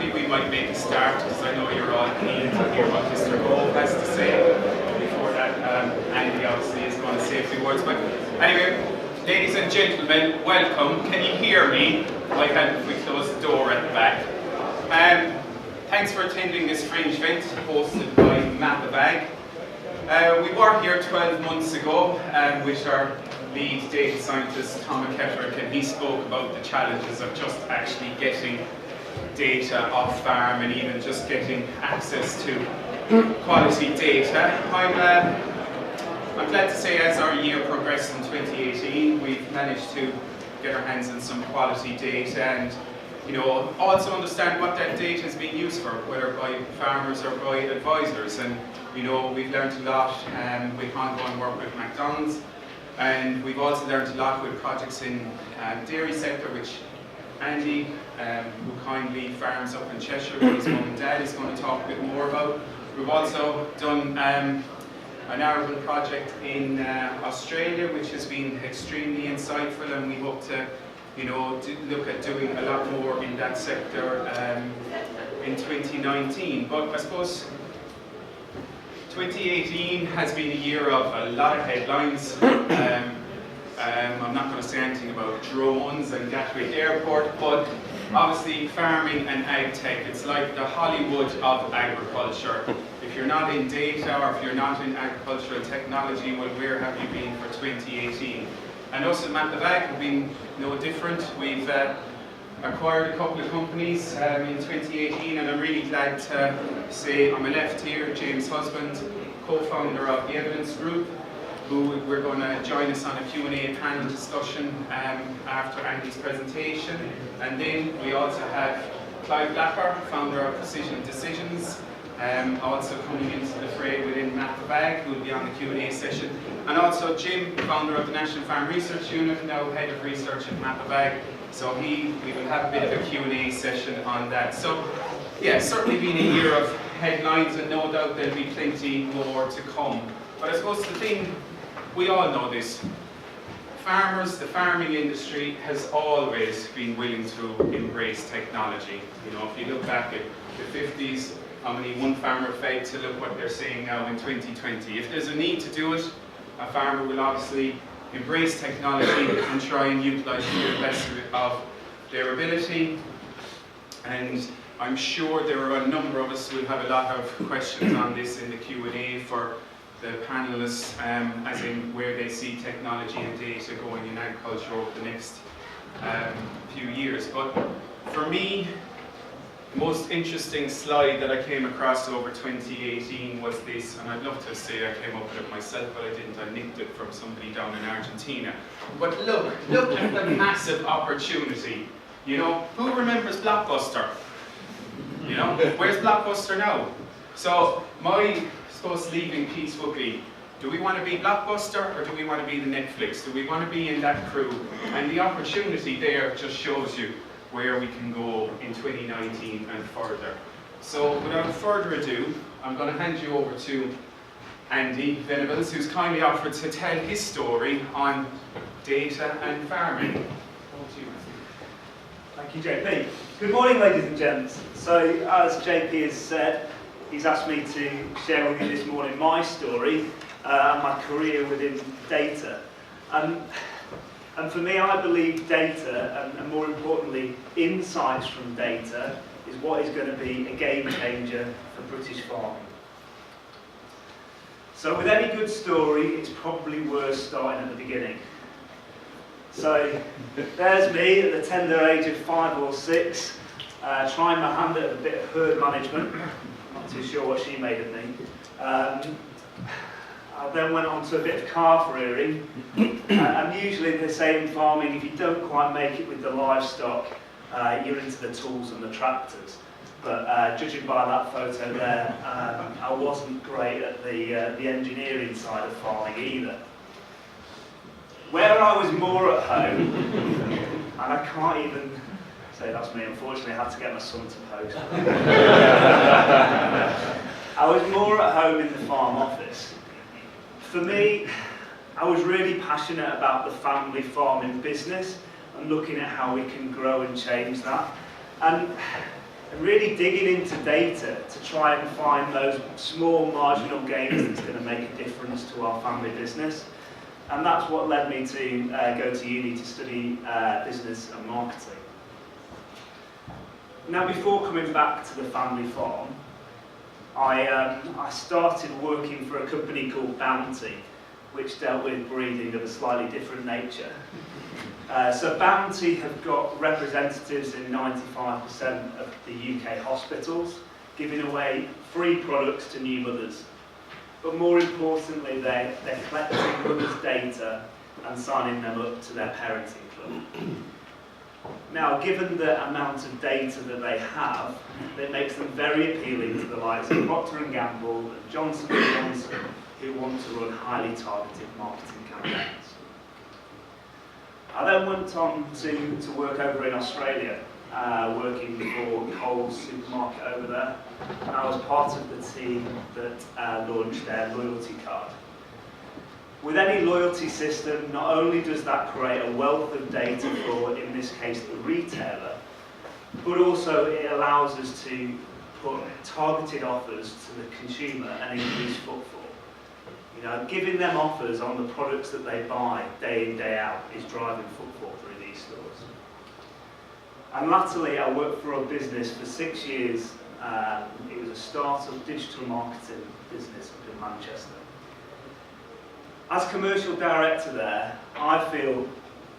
happy we might make a start, because I know you're all keen to hear what Mr. Gove has to say. Before that, Andy obviously is going to say a few words. But anyway, ladies and gentlemen, welcome. Can you hear me? I had if we close the door at the back. Thanks for attending this fringe event hosted by Mapabag. We were here 12 months ago with our lead data scientist, Tom McKettrick, and he spoke about the challenges of just actually getting data off farm and even just getting access to quality data. I'm glad to say as our year progressed in 2018, we've managed to get our hands on some quality data and also understand what that data is being used for, whether by farmers or by advisors. And we've learned a lot with ongoing work with McDonald's, and we've also learned a lot with projects in dairy sector, which Andy, who kindly farms up in Cheshire with his mum and dad, is going to talk a bit more about. We've also done an arable project in Australia, which has been extremely insightful, and we hope to look at doing a lot more in that sector in 2019. But I suppose 2018 has been a year of a lot of headlines. I'm not going to say anything about drones and Gatwick Airport, but obviously farming and ag tech, it's like the Hollywood of agriculture. If you're not in data or if you're not in agricultural technology, well, where have you been for 2018? And us at Mapabag have been no different. We've acquired a couple of companies in 2018, and I'm really glad to say on my left here, James Husband, co-founder of the Evidence Group, who we're going to join us on a Q&A panel discussion after Andy's presentation. And then we also have Clive Blapper, founder of Precision Decisions, also coming into the fray within Mapabag, who will be on the Q&A session. And also Jim, founder of the National Farm Research Unit, now head of research at Mapabag. So we will have a bit of a Q&A session on that. So yeah, certainly been a year of headlines, and no doubt there'll be plenty more to come. But I suppose the thing, we all know this, farmers, the farming industry has always been willing to embrace technology. If you look back at the 50s, how many one farmer fed to look what they're saying now in 2020. If there's a need to do it, a farmer will obviously embrace technology and try and utilise the best of their ability. And I'm sure there are a number of us who will have a lot of questions on this in the Q&A for the panelists, as in where they see technology and data going in agriculture over the next few years. But for me, the most interesting slide that I came across over 2018 was this, and I'd love to say I came up with it myself, but I didn't. I nicked it from somebody down in Argentina. But look at the massive opportunity. Who remembers Blockbuster? Where's Blockbuster now? So my sleeping piece would be, do we want to be Blockbuster or do we want to be the Netflix? Do we want to be in that crew? And the opportunity there just shows you where we can go in 2019 and further. So without further ado, I'm going to hand you over to Andy Venables, who's kindly offered to tell his story on data and farming. Over to you, Andy. Thank you, JP. Good morning, ladies and gents. So, as JP has said, he's asked me to share with you this morning my story and my career within data. And for me, I believe data, and more importantly, insights from data, is what is going to be a game changer for British farming. So with any good story, it's probably worth starting at the beginning. So there's me at the tender age of 5 or 6, trying my hand at a bit of herd management. Not too sure what she made of me. I then went on to a bit of calf rearing, and usually they say in farming, if you don't quite make it with the livestock, you're into the tools and the tractors. But judging by that photo there, I wasn't great at the engineering side of farming either. Where I was more at home, and I can't even say that's me, unfortunately I had to get my son to post. I was more at home in the farm office. For me, I was really passionate about the family farming business and looking at how we can grow and change that. And and really digging into data to try and find those small marginal gains that's going to make a difference to our family business. And that's what led me to go to uni to study business and marketing. Now, before coming back to the family farm, I started working for a company called Bounty, which dealt with breeding of a slightly different nature. So Bounty have got representatives in 95% of the UK hospitals, giving away free products to new mothers. But more importantly, they're collecting mothers' data and signing them up to their parenting club. Now, given the amount of data that they have, it makes them very appealing to the likes of Procter & Gamble and Johnson & Johnson, who want to run highly targeted marketing campaigns. I then went on to work over in Australia, working for Coles supermarket over there. And I was part of the team that launched their loyalty card. With any loyalty system, not only does that create a wealth of data for, in this case, the retailer, but also it allows us to put targeted offers to the consumer and increase footfall. You know, giving them offers on the products that they buy day in, day out is driving footfall through these stores. And latterly, I worked for a business for 6 years. It was a startup digital marketing business up in Manchester. As commercial director there, I feel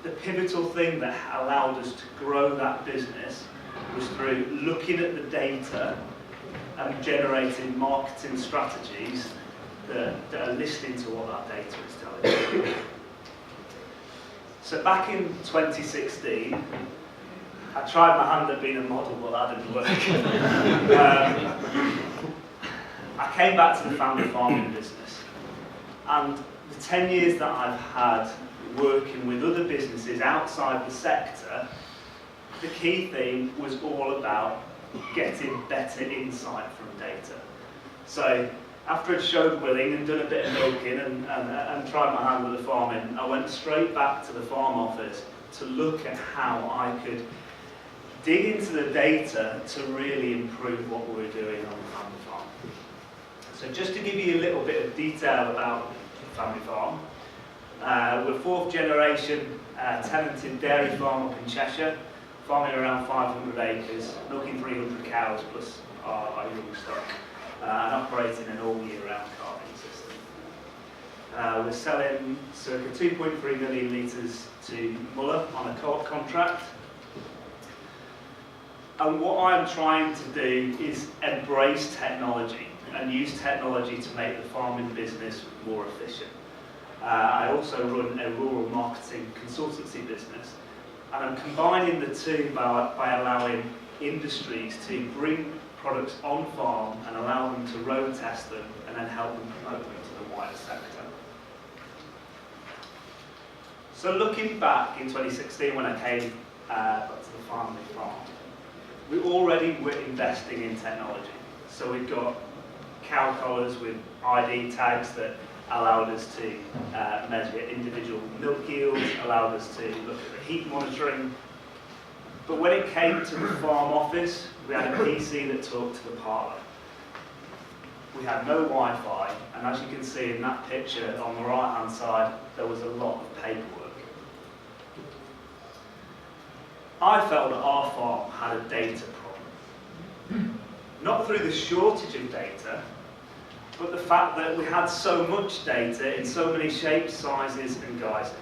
the pivotal thing that allowed us to grow that business was through looking at the data and generating marketing strategies that are listening to what that data is telling us. So back in 2016, I tried my hand at being a model, but that didn't work. I came back to the family farming business, and the 10 years that I've had working with other businesses outside the sector, the key thing was all about getting better insight from data. So after I'd showed willing and done a bit of milking and tried my hand with the farming, I went straight back to the farm office to look at how I could dig into the data to really improve what we were doing on the family farm. So just to give you a little bit of detail about the family farm, we're fourth generation tenanted dairy farm up in Cheshire, farming around 500 acres, milking 300 cows plus our young stock, and operating an all year round calving system. We're selling circa 2.3 million litres to Muller on a co-op contract. And what I'm trying to do is embrace technology and use technology to make the farming business more efficient. I also run a rural marketing consultancy business, and I'm combining the two by allowing industries to bring products on farm and allow them to road test them and then help them promote them to the wider sector. So looking back in 2016 when I came back to the family farm, we already were investing in technology. So we've got cow collars with ID tags that allowed us to measure individual milk yields, allowed us to look at the heat monitoring. But when it came to the farm office, we had a PC that talked to the parlour. We had no Wi-Fi, and as you can see in that picture on the right-hand side, there was a lot of paperwork. I felt that our farm had a data problem. Not through the shortage of data, but the fact that we had so much data in so many shapes, sizes and guises.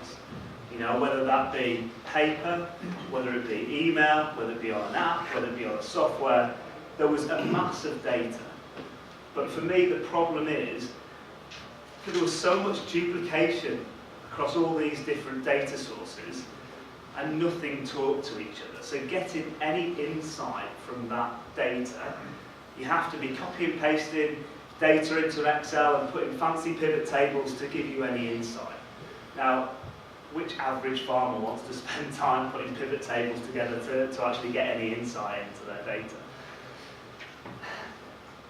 You know, whether that be paper, whether it be email, whether it be on an app, whether it be on a software, there was a mass of data. But for me, the problem is that there was so much duplication across all these different data sources and nothing talked to each other. So getting any insight from that data, you have to be copy and pasting data into Excel and putting fancy pivot tables to give you any insight. Now, which average farmer wants to spend time putting pivot tables together to actually get any insight into their data?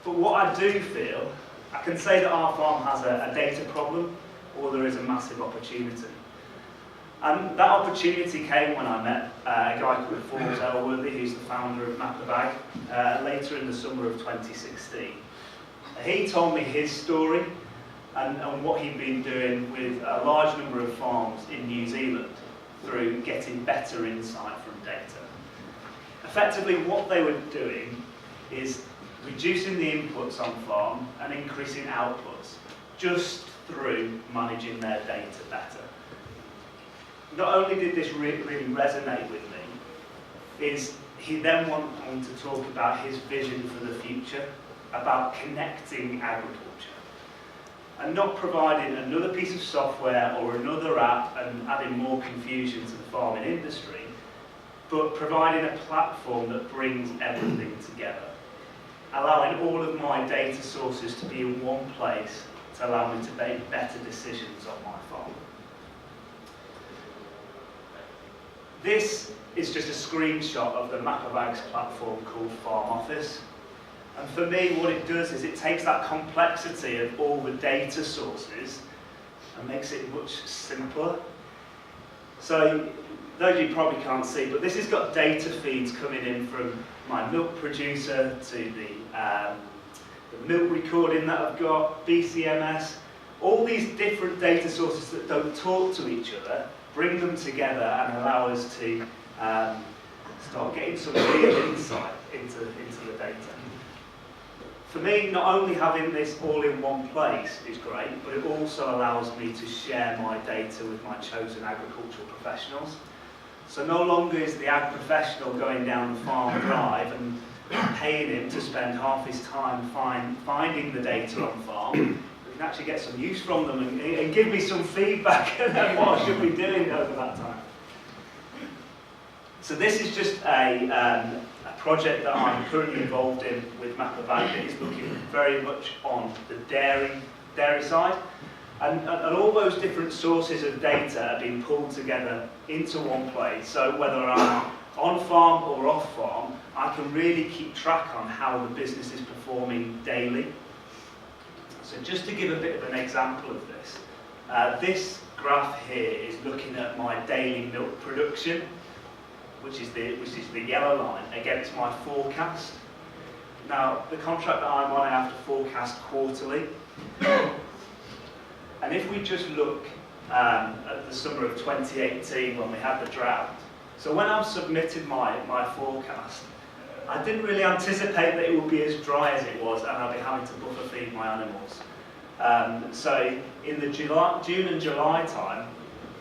But what I do feel, I can say that our farm has a data problem, or there is a massive opportunity. And that opportunity came when I met a guy called Forbes Elworthy, who's the founder of Mapabag, later in the summer of 2016. He told me his story and what he'd been doing with a large number of farms in New Zealand through getting better insight from data. Effectively, what they were doing is reducing the inputs on farm and increasing outputs just through managing their data better. Not only did this really resonate with me, is he then went on to talk about his vision for the future, about connecting agriculture, and not providing another piece of software or another app and adding more confusion to the farming industry, but providing a platform that brings everything together, allowing all of my data sources to be in one place to allow me to make better decisions on my farm. This is just a screenshot of the Mapabag's platform called Farm Office. And for me, what it does is it takes that complexity of all the data sources and makes it much simpler. So, those of you probably can't see, but this has got data feeds coming in from my milk producer to the milk recording that I've got, BCMS, all these different data sources that don't talk to each other, bring them together and allow us to start getting some real insight into the data. For me, not only having this all in one place is great, but it also allows me to share my data with my chosen agricultural professionals. So no longer is the ag professional going down the farm drive and paying him to spend half his time finding the data on farm. We can actually get some use from them and give me some feedback on what I should be doing over that time. So this is just a project that I'm currently involved in with Mapabag that is looking very much on the dairy side. And all those different sources of data are being pulled together into one place. So whether I'm on farm or off farm, I can really keep track on how the business is performing daily. So just to give a bit of an example of this, this graph here is looking at my daily milk production, which is the yellow line, against my forecast. Now, the contract that I'm on, I have to forecast quarterly. And if we just look at the summer of 2018 when we had the drought, so when I've submitted my forecast, I didn't really anticipate that it would be as dry as it was and I'd be having to buffer feed my animals. So in the June and July time,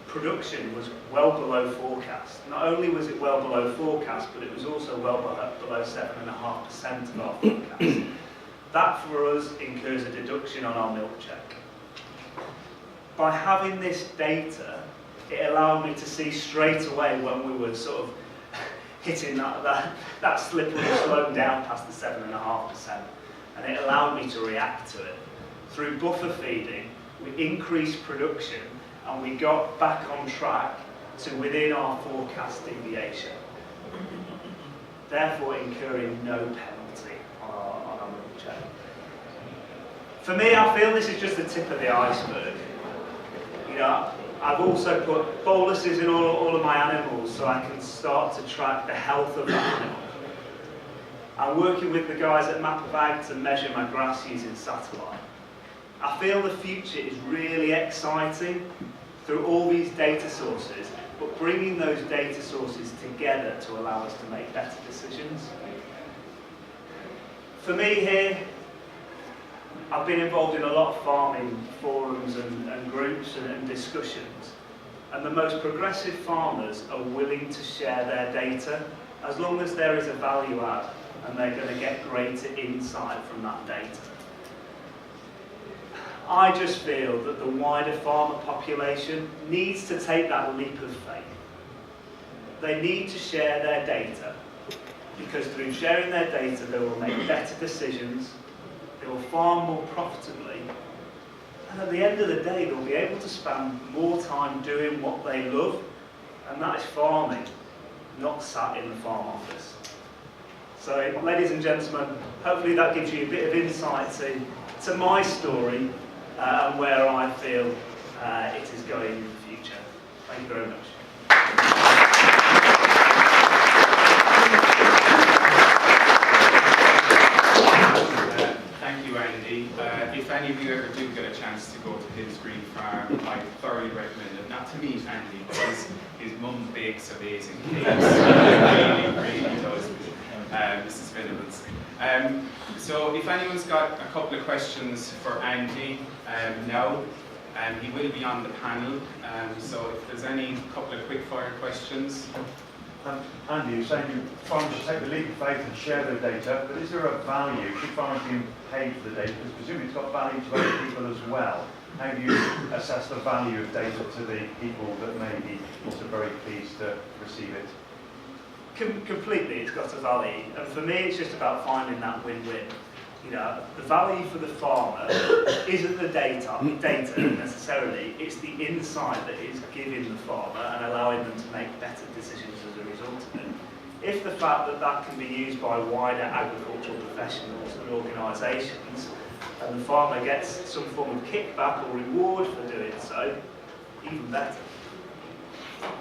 production was well below forecast. Not only was it well below forecast, but it was also well below 7.5% of our forecast. That for us incurs a deduction on our milk check. By having this data, it allowed me to see straight away when we were sort of hitting that slippery slope down past the 7.5%. And it allowed me to react to it. Through buffer feeding, we increased production and we got back on track to within our forecast deviation, therefore incurring no penalty on our milk check. For me, I feel this is just the tip of the iceberg. You know, I've also put boluses in all of my animals so I can start to track the health of the animal. I'm working with the guys at Mapabag to measure my grass using satellite. I feel the future is really exciting through all these data sources, but bringing those data sources together to allow us to make better decisions. For me here, I've been involved in a lot of farming forums and groups and discussions, and the most progressive farmers are willing to share their data as long as there is a value add and they're going to get greater insight from that data. I just feel that the wider farmer population needs to take that leap of faith. They need to share their data, because through sharing their data they will make better decisions, they will farm more profitably, and at the end of the day they'll be able to spend more time doing what they love, and that is farming, not sat in the farm office. So, ladies and gentlemen, hopefully that gives you a bit of insight to my story and where I feel it is going in the future. Thank you very much. Thank you, Andy. If any of you ever do get a chance to go to Hills Green Farm, I thoroughly recommend it. Not to meet Andy, but his mum bakes amazing cakes. really does. Mrs. Venables. So if anyone's got a couple of questions for Andy now, he will be on the panel. So if there's any couple of quick fire questions. Andy, you're saying farmers should take the leap of faith and share their data, but is there a value? Should farmers be paid for the data? Because presumably it's got value to other people as well. How do you assess the value of data to the people that may be also very pleased to receive it? Completely, it's got a value. And for me, it's just about finding that win-win. You know, the value for the farmer isn't the data necessarily, it's the insight that is giving the farmer and allowing them to make better decisions as a result of it. If the fact that that can be used by wider agricultural professionals and organisations, and the farmer gets some form of kickback or reward for doing so, even better.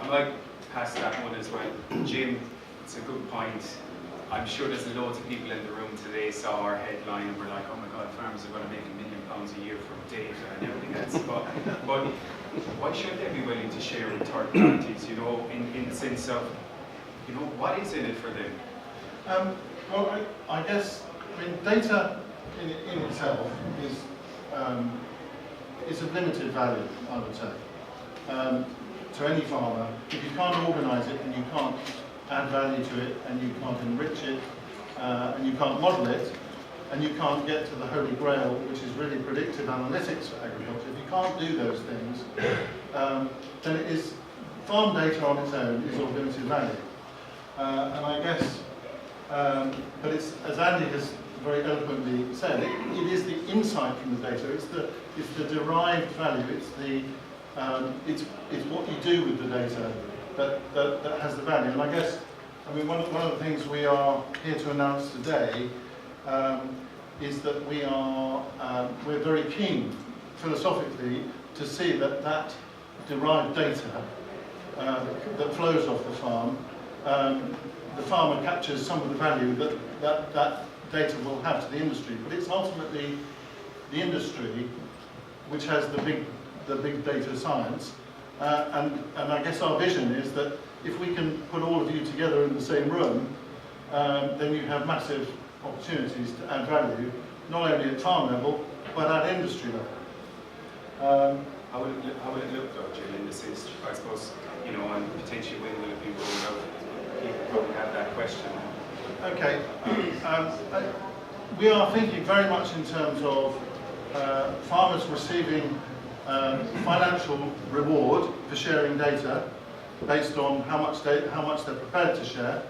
I might pass that one as well. Jim, it's a good point. I'm sure there's loads of people in the room today saw our headline and were like, oh my God, farmers are going to make £1 million a year from data and everything else. But why should they be willing to share with third parties, you know, in the sense of, you know, what is in it for them? Well, I guess, data in itself is of limited value, I would say, to any farmer. If you can't organise it and you can't add value to it, and you can't enrich it, and you can't model it, and you can't get to the holy grail, which is really predictive analytics for agriculture. If you can't do those things, then it is farm data on its own is of limited value. And I guess, but it's, as Andy has very eloquently said, it is the insight from the data. It's the derived value. It's what you do with the data that has the value. And I guess, one of the things we are here to announce today is that we're very keen, philosophically, to see that derived data that flows off the farm, the farmer captures some of the value that data will have to the industry. But it's ultimately the industry which has the big data science. And I guess our vision is that if we can put all of you together in the same room, then you have massive opportunities to add value, not only at farm level, but at industry level. How would it look though, Jill, in the sense, I suppose, you know, and potentially when will it be rolled out? People probably have that question. Okay. We are thinking very much in terms of farmers receiving financial reward for sharing data based on how much they're prepared to share.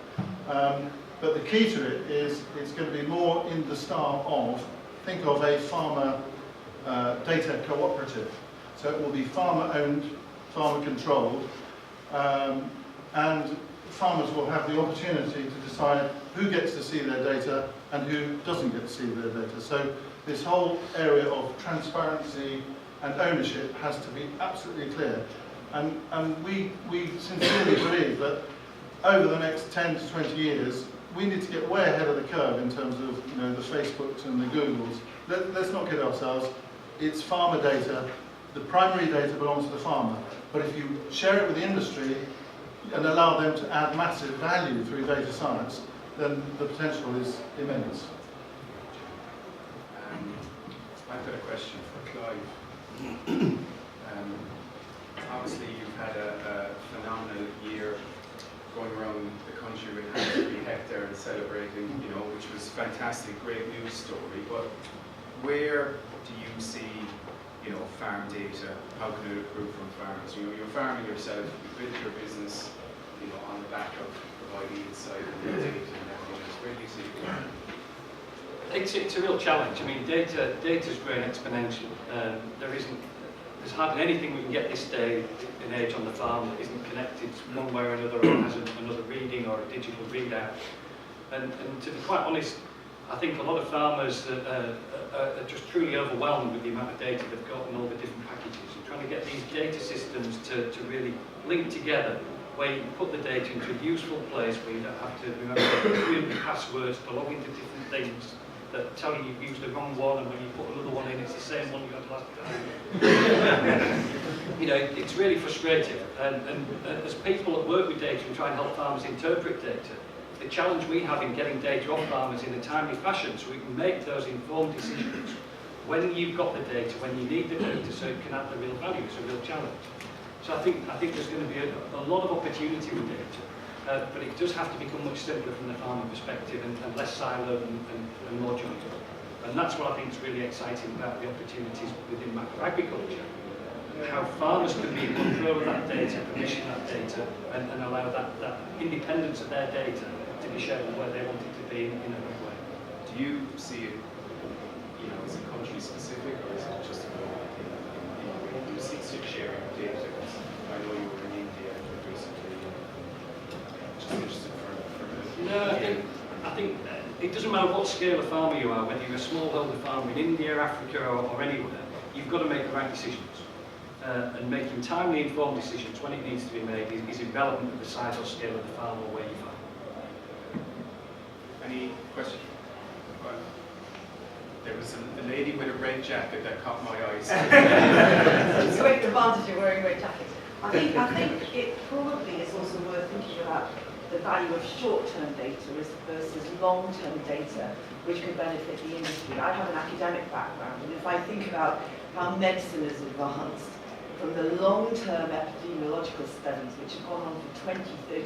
But the key to it is it's going to be more in the style of, think of a farmer data cooperative. So it will be farmer owned, farmer controlled, and farmers will have the opportunity to decide who gets to see their data and who doesn't get to see their data. So this whole area of transparency and ownership has to be absolutely clear. And we sincerely believe that over the next 10 to 20 years, we need to get way ahead of the curve in terms of, you know, the Facebooks and the Googles. Let's not kid ourselves. It's farmer data. The primary data belongs to the farmer. But if you share it with the industry and allow them to add massive value through data science, then the potential is immense. I've got a question for Clive. Obviously, you've had a phenomenal year going around the country with Every Hectare and celebrating, you know, which was fantastic, great news story. But where do you see, you know, farm data? How can it improve from farmers? You know, you're farming yourself, you built your business, you know, on the back of providing insight and data and everything else. Where do you see it going? It's a real challenge. I mean, data's growing exponentially. There's hardly anything we can get this day and age on the farm that isn't connected one way or another, or has another reading or a digital readout. And to be quite honest, I think a lot of farmers are just truly overwhelmed with the amount of data they've got and all the different packages. And trying to get these data systems to really linked together, where you can put the data into a useful place where you don't have to remember 300 passwords to log into different things that tell you you've used the wrong one, and when you put another one in, it's the same one you had last time. You know, it's really frustrating. And as people that work with data and try and help farmers interpret data, the challenge we have in getting data off farmers in a timely fashion so we can make those informed decisions when you've got the data, when you need the data, so it can add the real value. It's a real challenge. So I think there's going to be a lot of opportunity with data, but it does have to become much simpler from the farmer perspective and less siloed and more joined up. And that's what I think is really exciting about the opportunities within macro agriculture. How farmers can be in control of that data, permission that data, and allow that independence of their data to be shared where they want it to be in a good way. Do you see it, you know, is it country specific, or is it just global? Do you see sharing of data? I know you were in India recently. Just interested for No, I think it doesn't matter what scale of farmer you are, whether you're a smallholder farmer in India, Africa, or anywhere, you've got to make the right decisions. And making timely informed decisions when it needs to be made is irrelevant to the size or scale of the farm or where you farm. Any questions? There was a lady with a red jacket that caught my eyes. It's a great advantage of wearing red jackets. I think it probably is also worth thinking about the value of short-term data versus long-term data, which could benefit the industry. I have an academic background, and if I think about how medicine has advanced, from the long-term epidemiological studies, which have gone on for 20, 30,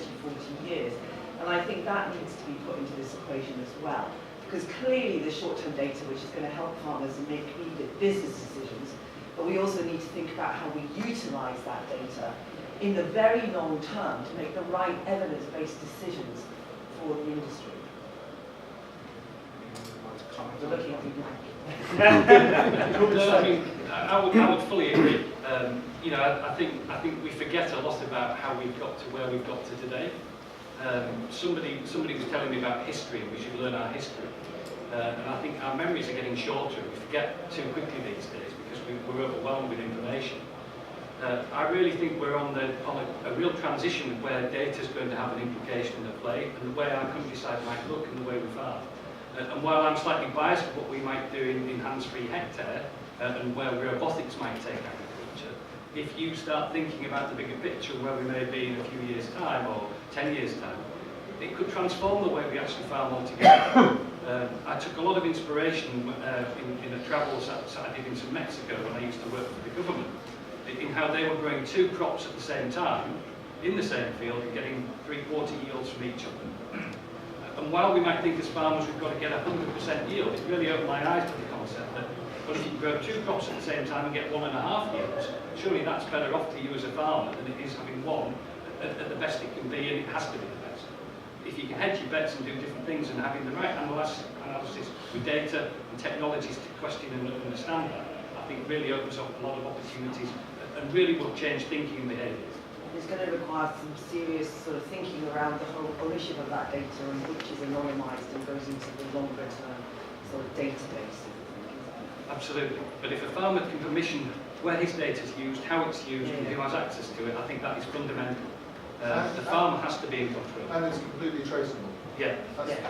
40 years. And I think that needs to be put into this equation as well. Because clearly the short-term data, which is going to help farmers and make immediate business decisions, but we also need to think about how we utilize that data in the very long term to make the right evidence-based decisions for the industry. We're looking at you now. No, I mean, I would fully agree. You know, I think we forget a lot about how we've got to where we've got to today. Somebody was telling me about history, and we should learn our history. And I think our memories are getting shorter. We forget too quickly these days because we're overwhelmed with information. I really think we're on a real transition where data is going to have an implication in the play, and the way our countryside might look and the way we farm. And while I'm slightly biased with what we might do in hands-free hectare, and where robotics might take agriculture, if you start thinking about the bigger picture where we may be in a few years' time or 10 years' time, it could transform the way we actually farm altogether. I took a lot of inspiration in a travel that I did into Mexico when I used to work for the government, in how they were growing 2 crops at the same time in the same field and getting 3/4 yields from each of them. And while we might think as farmers we've got to get 100% yield, it really opened my eyes to the concept that, well, if you grow 2 crops at the same time and get 1.5 yields, surely that's better off to you as a farmer than it is having one at the best it can be, and it has to be the best. If you can hedge your bets and do different things and having the right analysis with data and technologies to question and understand that, I think really opens up a lot of opportunities and really will change thinking and behaviour. It's going to require some serious sort of thinking around the whole ownership of that data and which is anonymised and goes into the longer term sort of database. Absolutely. But if a farmer can permission where his data is used, how it's used, and who has access to it, I think that is fundamental. The farmer has to be in control. And it's completely traceable. Yeah. That's the key.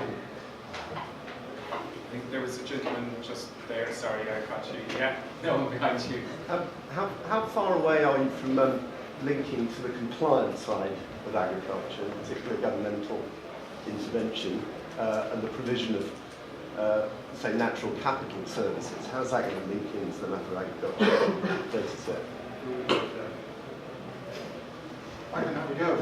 I think there was a gentleman just there. Sorry, I caught you. Yeah, no one behind you. How far away are you from linking to the compliance side of agriculture, particularly governmental intervention, and the provision of, say, natural capital services? How's that going to link into the macro agriculture data set? I can have a go at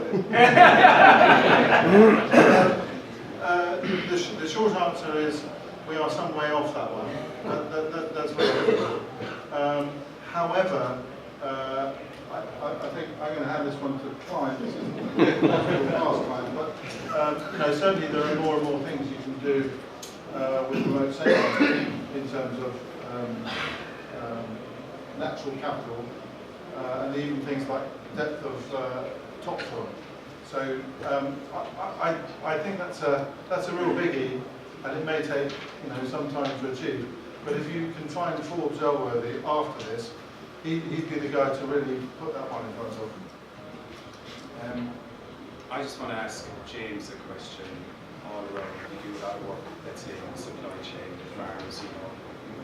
it. The short answer is we are some way off that one. That's very difficult. However, I think I'm going to hand this one to the client. This isn't past client, but you know, certainly there are more and more things you can do with remote sensing in terms of natural capital and even things like depth of topsoil. So I think that's a real biggie, and it may take some time to achieve. But if you can find Forbes Elworthy after this, he'd be the guy to really put that one in front of him. I just want to ask James a question all around. You do a lot of work, let's say, on the supply chain, the farms, you know.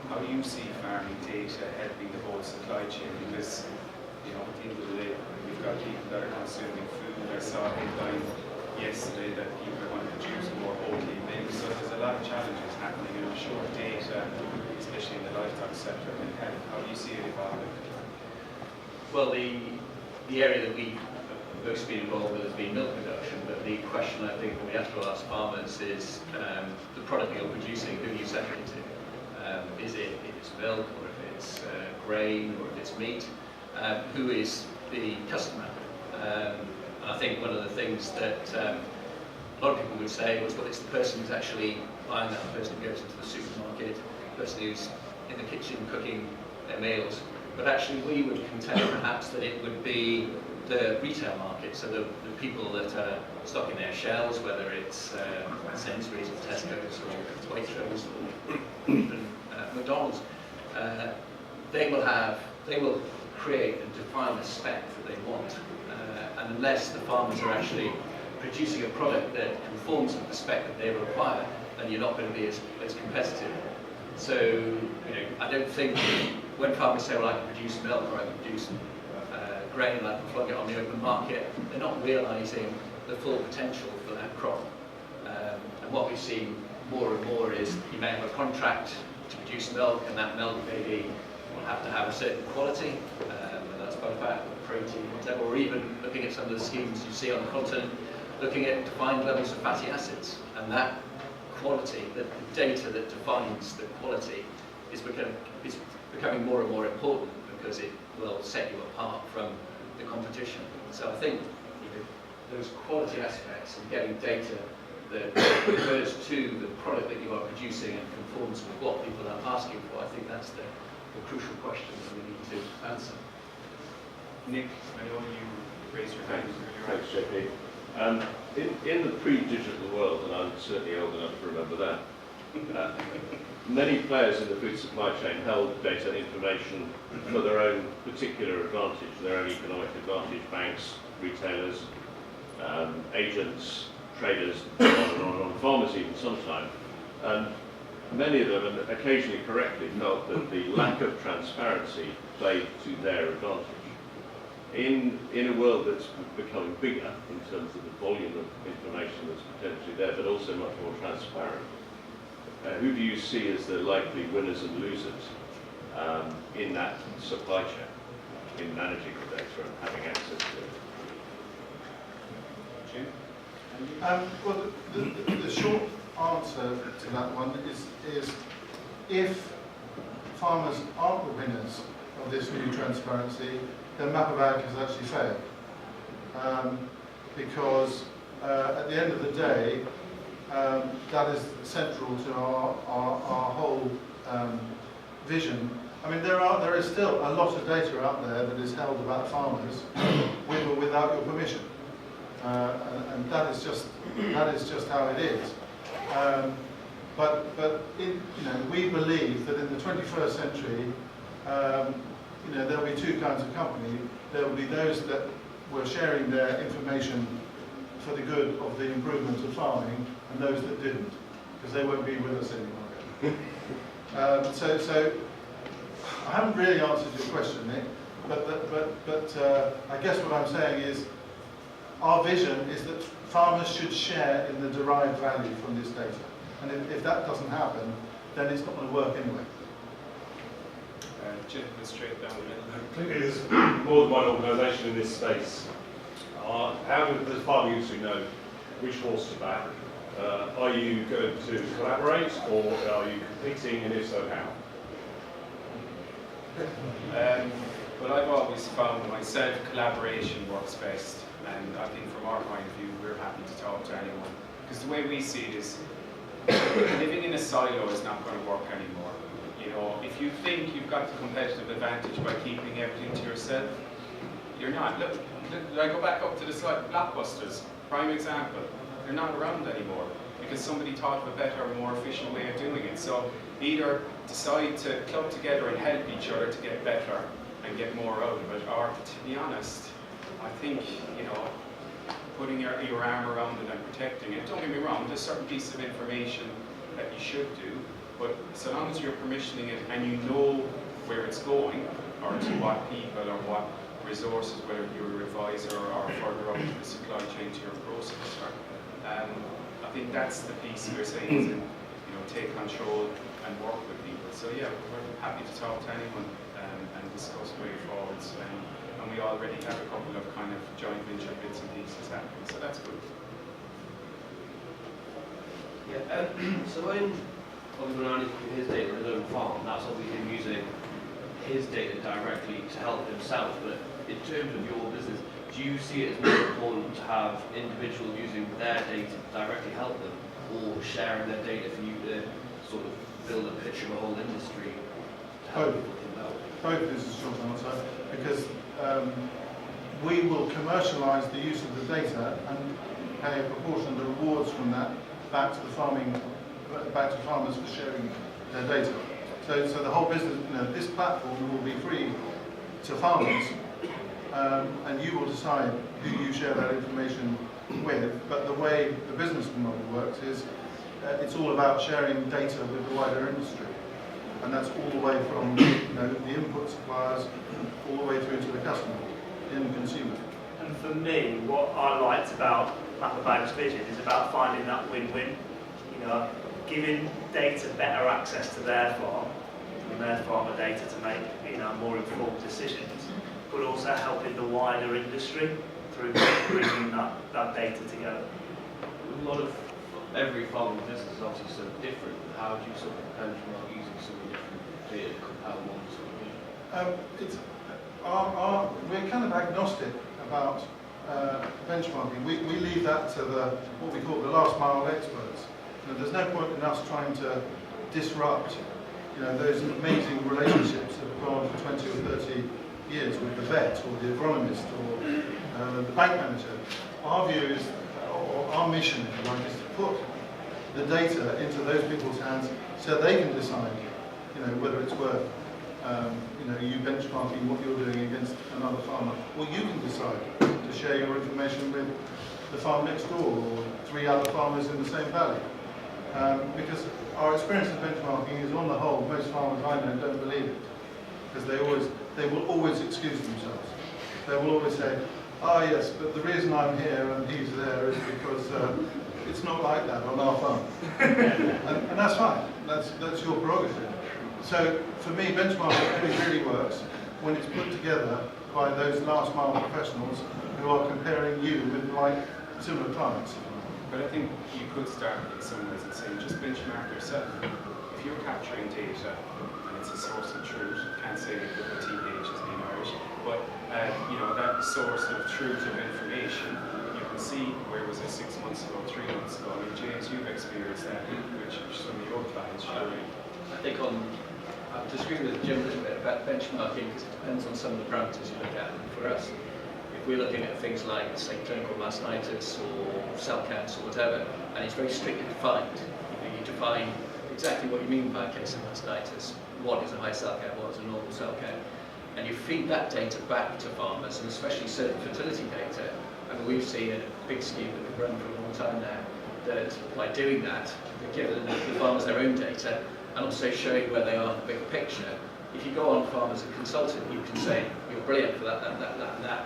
How do you see farming data helping the whole supply chain? Because, you know, at the end of the day, we've got people that are consuming food. I saw a headline yesterday that people are going to produce more oatmeal milk. So there's a lot of challenges happening, and I'm sure data, especially in the livestock sector, can help. How do you see it evolving? Well, the area that we've most been involved with has been milk production, but the question I think we have to ask farmers is the product you're producing, who you sell it to. Is it if it's milk, or if it's grain, or if it's meat? Who is the customer? And I think one of the things that a lot of people would say was, well, it's the person who's actually buying that, the person who goes into the supermarket, the person who's in the kitchen cooking their meals. But actually we would contend perhaps that it would be the retail market, so the people that are stocking their shelves, whether it's Sainsbury's or Tesco's or Waitrose or even McDonald's, they will create and define a spec that they want, and unless the farmers are actually producing a product that conforms with the spec that they require, then you're not going to be as competitive. So, you know, I don't think when farmers say, well, I can produce milk or I can produce grain and I can flog it on the open market, they're not realising the full potential for that crop. And what we've seen more and more is you may have a contract to produce milk, and that milk maybe will have to have a certain quality, whether that's by fat or protein, whatever, or even looking at some of the schemes you see on the continent, looking at defined levels of fatty acids. And that quality, the data that defines the quality, is becoming more and more important, because it will set you apart from the competition. So I think, you know, those quality aspects and getting data that refers to the product that you are producing and conforms with what people are asking for, I think that's the crucial question that we need to answer. Nick, I know you raised your hand. Thanks, JP. In the pre-digital world, and I'm certainly old enough to remember that, many players in the food supply chain held data information for their own particular advantage, their own economic advantage. Banks, retailers, agents, traders, on and on and on, farmers even sometimes. And many of them, and occasionally correctly, felt that the lack of transparency played to their advantage. In a world that's becoming bigger in terms of the volume of information that's potentially there, but also much more transparent, who do you see as the likely winners and losers in that supply chain, in managing the data and having access to it? Jim? Well, the short answer to that one is if farmers aren't the winners of this new transparency, then map of ag has actually failed. Because at the end of the day, that is central to our whole vision. I mean, there is still a lot of data out there that is held about farmers with or without your permission. And that is just how it is. But we believe that in the 21st century, there'll be two kinds of company. There will be those that were sharing their information for the good of the improvement of farming, and those that didn't, because they won't be with us anymore. So I haven't really answered your question, Nick. But I guess what I'm saying is, our vision is that farmers should share in the derived value from this data. And if that doesn't happen, then it's not going to work anyway. Gentlemen, straight down the middle. Clearly there's more than one organisation in this space. How does farming industry know which horse to back? Are you going to collaborate, or are you competing, and if so, how? Well, I've always found myself collaboration works best, and I think from our point of view, we're happy to talk to anyone. Because the way we see it is, living in a silo is not going to work anymore. You know, if you think you've got the competitive advantage by keeping everything to yourself, you're not. Look, I go back up to the slide, Blockbusters, prime example. They're not around anymore because somebody thought of a better, more efficient way of doing it. So either decide to club together and help each other to get better and get more out of it, or to be honest, I think, putting your arm around it and protecting it. Don't get me wrong, there's certain pieces of information that you should do, but so long as you're permissioning it and you know where it's going, or to what people or what resources, whether you're a advisor or further up the supply chain to your processor, I think that's the piece we're saying is in, take control and work with people. So yeah, we're happy to talk to anyone and discuss way forwards. And we already have a couple of kind of joint venture bits and pieces happening, so that's good. Yeah, so when Andy put his data in his own farm, that's obviously him using his data directly to help himself, but in terms of your business, do you see it as more important to have individuals using their data to directly help them, or sharing their data for you to sort of build a picture of a whole industry to help people think about? Both is a short answer, because we will commercialise the use of the data and pay a proportion of the rewards from that back to farmers for sharing their data. So the whole business, this platform will be free to farmers, and you will decide who you share that information with. But the way the business model works is it's all about sharing data with the wider industry, and that's all the way from the input suppliers all the way through to the customer, the end consumer. And for me, what I liked about Mapabag's vision is about finding that win-win. Giving data better access to their farm and their farmer data to make more informed decisions, but also helping the wider industry through bringing that data together. A lot of every farming business is obviously so different. How do you sort of benchmark using so many different data to compare one sort of vision? We're kind of agnostic about benchmarking. We leave that to what we call the last mile experts. There's no point in us trying to disrupt those amazing relationships that have gone for 20 or 30 years with the vet or the agronomist or the bank manager. Our view is, or our mission, if you like, is to put the data into those people's hands so they can decide whether it's worth you benchmarking what you're doing against another farmer, or you can decide to share your information with the farm next door or 3 other farmers in the same valley. Because our experience of benchmarking is, on the whole, most farmers I know don't believe it, because they will always excuse themselves. They will always say, yes, but the reason I'm here and he's there is because it's not like that on our farm. and that's fine. That's your prerogative. So for me, benchmarking only really works when it's put together by those last mile professionals who are comparing you with similar clients. But I think you could start in some ways and saying just benchmark yourself. If you're capturing data and it's a source of truth, can't say that the TH is being Irish, but that source of truth of information, you can see where was it 6 months ago, 3 months ago. I mean, James, you've experienced that, which some of your clients surely. I think I'm disagreeing with Jim a little bit about benchmarking, because it depends on some of the parameters you look at. For us, if we're looking at things like, say, clinical mastinitis or cell counts or whatever, and it's very strictly defined, you define exactly what you mean by a case of mastinitis, what is a high cell count, what is a normal cell count, and you feed that data back to farmers, and especially certain fertility data. And we've seen in a big scheme that we've run for a long time now, that by doing that, they give the farmers their own data, and also showing where they are in the big picture. If you go on farm as a consultant, you can say, you're brilliant for that, and that,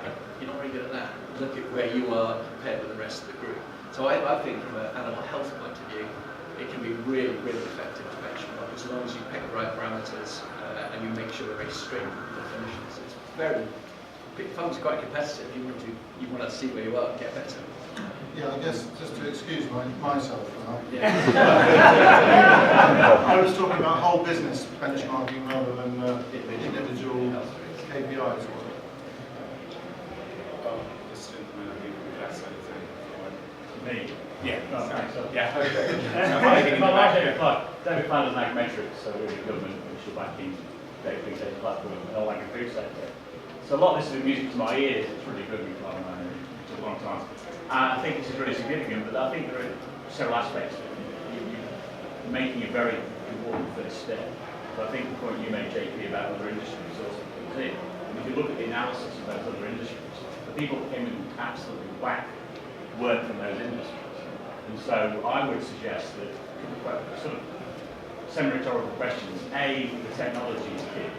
but you're not very good at that. Look at where you are compared with the rest of the group. So I think from an animal health point of view, it can be really, really effective to benchmark, as long as you pick the right parameters and you make sure they're very strict definitions. It's very, farms are quite competitive. You want to see where you are and get better. Yeah, I guess just to excuse myself, Yeah. I was talking about whole business benchmarking rather than individual KPIs. Me? Yeah. Oh, thanks. Yeah. David Flanders and Agrimetrics, so we're the government official backing data platform in the whole agri-food sector. So a lot of this is music to my ears. It's really good. We've got it a long time. I think this is really significant, but I think there are several aspects of it. You're making a very important first step. So I think the point you made, JP, about other industries also comes in. And if you look at the analysis of those other industries, the people came in absolutely whack weren't from those industries. And so I would suggest that, sort of semi-rhetorical questions, A, the technology is key.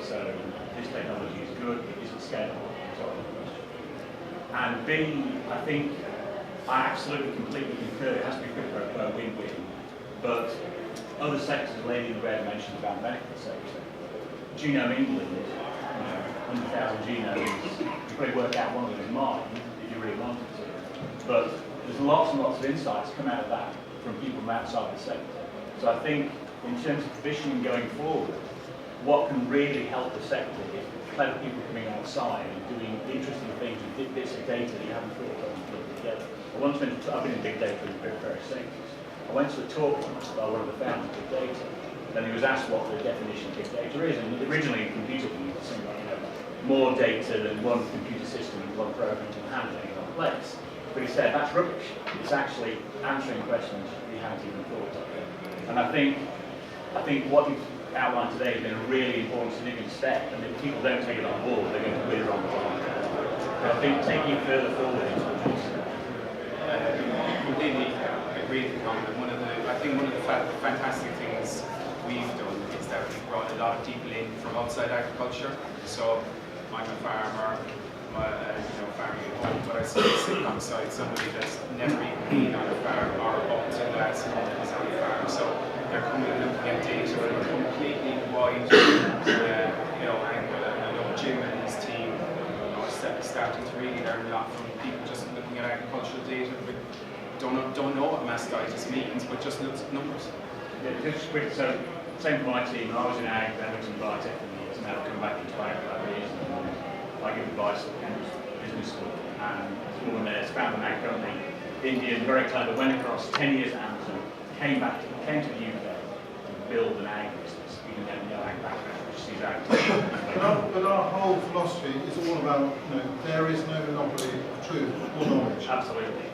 So this technology is good, but is it scalable? Rhetorical question. And B, I think I absolutely completely concur, it has to be quid pro quo win-win, but other sectors, as Lady in the Red mentioned about the medical sector, Genome England, 100,000 genomes, you probably work out one of them is mine if you really wanted to. But there's lots and lots of insights come out of that from people from outside the sector. So I think in terms of positioning going forward, what can really help the sector is clever people coming outside and doing interesting things with bits of data that you haven't thought of and put together. I've been in big data in various sectors. I went to a talk once by one of the founders of big data. Then he was asked what the definition of big data is, and originally in computer we used to think about, more data than one computer system and one program can handle in one place. But he said that's rubbish. It's actually answering questions we haven't even thought of. And I think what you've outlined today has been a really important, significant step. And if people don't take it on board, they're going to wither on the vine. But I think taking it further forward into the next step. Completely agree with the comment. I think one of the fantastic things we've done is that we've brought a lot of people in from outside agriculture. So I'm a farmer, farming at home, but I sit alongside somebody that's never even been on a farm or up to the last month was on a farm. So they're coming and looking at data from a completely wide angle. And I know Jim and his team are starting to really learn a lot from people just looking at agricultural data, but don't know what mastitis means, but just looks at numbers. Yeah, just quick, so same for my team. I was in ag, then went to biotech for years, and now I've come back into ag for years. I give advice at business school, and this woman there found an ag company, Indian, very clever, went across 10 years at Amazon, came to the UK to build an ag business, even though no ag background, which sees ag. But our whole philosophy is all about, there is no monopoly of truth or knowledge. Absolutely.